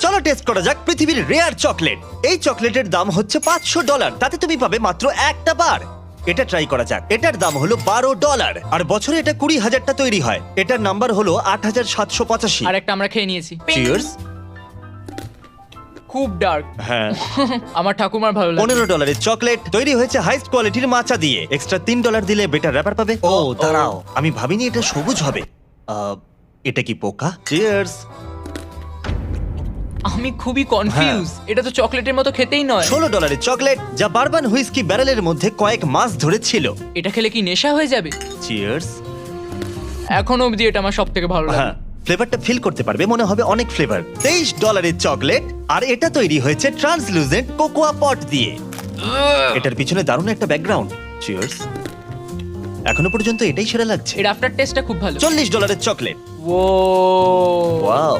চলো টেস্ট করা যাক পৃথিবীর রেয়ার চকলেট। এই চকলেটের দাম হচ্ছে $500, তাতে তুমি পাবে মাত্র একটা বার। এটা ট্রাই করা যাক। এটার দাম হলো $12, আর বছরে এটা 20,000টা তৈরি হয়। এটার নাম্বার হলো 8,785। আর একটা আমরা খেয়ে নিয়েছি। চিয়ার্স। খুব ডার্ক। হ্যাঁ। আমার ঠাকুমার ভালো লাগে। $15 চকলেট তৈরি হয়েছে হাইস্ট কোয়ালিটির মাচা দিয়ে। এক্সট্রা $3 দিলে বেটার র্যাপার পাবে। ও দাঁড়াও, আমি ভাবিনি এটা সবুজ হবে। এটা কি পোকা? চিয়ার্স। আমি খুবই কনফিউজ। এটা তো চকলেটের মতো খেতেই নয়। $16 চকলেট যা বারবান হুইস্কি ব্যারেলের মধ্যে কয়েক মাস ধরে ছিল। এটা খেলে কি নেশা হয়ে যাবে? চিয়ার্স। এখনো অবধি এটা আমার সব থেকে ভালো লাগে। হ্যাঁ, ফ্লেভারটা ফিল করতে পারবে, মনে হবে অনেক ফ্লেভার। $23 চকলেট, আর এটা তৈরি হয়েছে ট্রান্সলুসেন্ট কোকোয়া পট দিয়ে। এটার পিছনে দারুণ একটা ব্যাকগ্রাউন্ড। চিয়ার্স। এখনো পর্যন্ত এটাই সেরা লাগছে। এর আফটার টেস্টটা খুব ভালো। $40 চকলেট। ও ওয়াও।